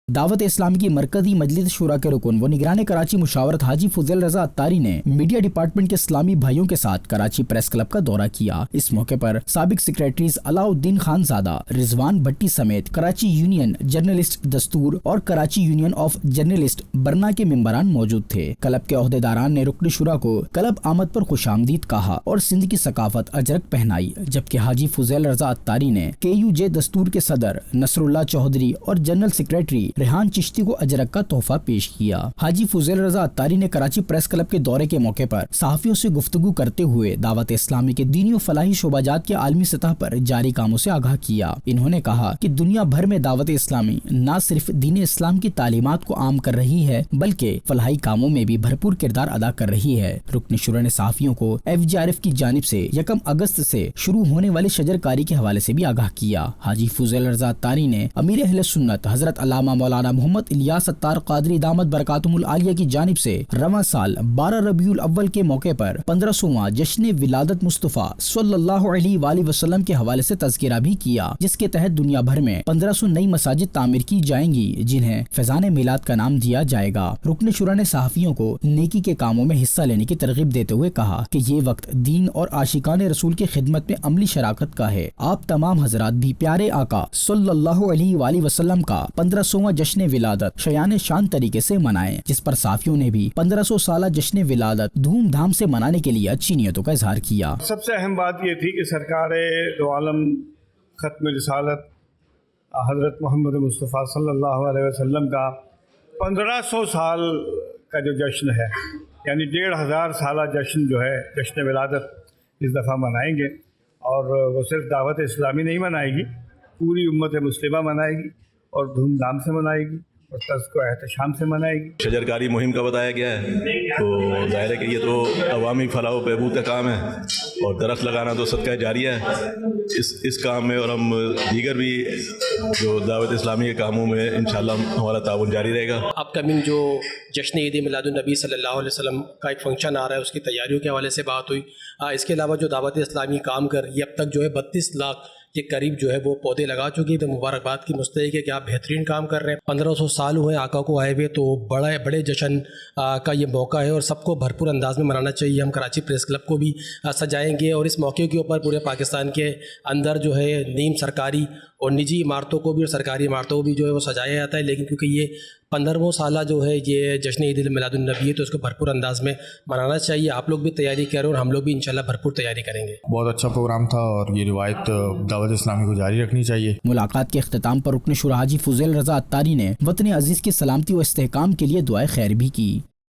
دعوت اسلامی کی مرکزی مجلس شورا کے رکن و نگران کراچی مشاورت حاجی فضیل رضا اتاری نے میڈیا ڈپارٹمنٹ کے اسلامی بھائیوں کے ساتھ کراچی پریس کلب کا دورہ کیا۔ اس موقع پر سابق سیکریٹریز علاء الدین خان زادہ، رضوان بھٹی سمیت کراچی یونین جرنلسٹ دستور اور کراچی یونین آف جرنلسٹ برنا کے ممبران موجود تھے۔ کلب کے عہدیداران نے رکن شورا کو کلب آمد پر خوش آمدید کہا اور سندھ کی ثقافت اجرک پہنائی، جبکہ حاجی فضیل رضا اتاری نے KUJ دستور کے صدر نصر اللہ چودھری اور جنرل سیکریٹری ریحان چشتی کو اجرک کا تحفہ پیش کیا۔ حاجی فضیل رضا اتاری نے کراچی پریس کلب کے دورے کے موقع پر صحافیوں سے گفتگو کرتے ہوئے دعوت اسلامی کے دینی و فلاحی شعبہ جات کے عالمی سطح پر جاری کاموں سے آگاہ کیا۔ انہوں نے کہا کہ دنیا بھر میں دعوت اسلامی نہ صرف دین اسلام کی تعلیمات کو عام کر رہی ہے بلکہ فلاحی کاموں میں بھی بھرپور کردار ادا کر رہی ہے۔ رکن شورا نے صحافیوں کو FJRF کی جانب سے 1 اگست سے شروع ہونے والے شجر کاری کے حوالے سے بھی آگاہ کیا۔ حاجی فضیل رضا اتاری نے امیر اہل سنت حضرت علامہ مولانا محمد الیاس اتار قادری دامت برکاتہم العالیہ کی جانب سے رواں سال 12 ربیع الاول کے موقع پر 1500واں جشن ولادت مصطفیٰ صلی اللہ علیہ وآلہ وسلم کے حوالے سے تذکرہ بھی کیا، جس کے تحت دنیا بھر میں 1500 نئی مساجد تعمیر کی جائیں گی جنہیں فیضان میلاد کا نام دیا جائے گا۔ رکن شورا نے صحافیوں کو نیکی کے کاموں میں حصہ لینے کی ترغیب دیتے ہوئے کہا کہ یہ وقت دین اور عاشقان رسول کی خدمت میں عملی شراکت کا ہے۔ آپ تمام حضرات بھی پیارے آقا صلی اللہ علیہ وآلہ وسلم کا 1500واں جشن ولادت شایان شان طریقے سے منائیں، جس پر صحافیوں نے بھی 1500 سالہ جشن ولادت دھوم دھام سے منانے کے لیے اچھی نیتوں کا اظہار کیا۔ سب سے اہم بات یہ تھی کہ سرکار دو عالم ختم رسالت حضرت محمد مصطفیٰ صلی اللہ علیہ وسلم کا 1500 سال کا جو جشن ہے، یعنی 1500 سالہ جشن جو ہے جشن ولادت اس دفعہ منائیں گے، اور وہ صرف دعوت اسلامی نہیں منائے گی، پوری امت مسلمہ منائے گی اور دھوم دھام سے منائے گی اور طرز کو احتشام سے منائے گی۔ شجرکاری مہم کا بتایا گیا ہے، تو ظاہر ہے کہ یہ تو عوامی فلاح و بہبود کا کام ہے، اور درخت لگانا تو صدقہ جاریہ ہے اس کام میں، اور ہم دیگر بھی جو دعوت اسلامی کے کاموں میں انشاءاللہ ہمارا تعاون جاری رہے گا۔ اپ کمنگ جو جشن عید میلاد النبی صلی اللہ علیہ وسلم کا ایک فنکشن آ رہا ہے، اس کی تیاریوں کے حوالے سے بات ہوئی۔ اس کے علاوہ جو دعوت اسلامی کام کر یہ اب تک جو ہے 32 لاکھ کے قریب جو ہے وہ پودے لگا چکی، تو مبارکباد کی مستحق ہے کہ آپ بہترین کام کر رہے ہیں۔ 1500 سال ہوئے آقا کو آئے ہوئے، تو بڑے جشن کا یہ موقع ہے اور سب کو بھرپور انداز میں منانا چاہیے۔ ہم کراچی پریس کلب کو بھی سجائیں گے، اور اس موقع کے اوپر پورے پاکستان کے اندر جو ہے نیم سرکاری اور نجی عمارتوں کو بھی اور سرکاری عمارتوں کو بھی جو ہے وہ سجایا جاتا ہے، لیکن کیونکہ یہ 15واں سالہ جو ہے یہ جشن عید میلاد النبی ہے، تو اس کو بھرپور انداز میں منانا چاہیے۔ آپ لوگ بھی تیاری کریں اور ہم لوگ بھی انشاءاللہ بھرپور تیاری کریں گے۔ بہت اچھا پروگرام تھا اور یہ روایت دعوت اسلامی کو جاری رکھنی چاہیے۔ ملاقات کے اختتام پر رکن شورا حاجی فضیل رضا اتاری نے وطن عزیز کی سلامتی و استحکام کے لیے دعائے خیر بھی کی۔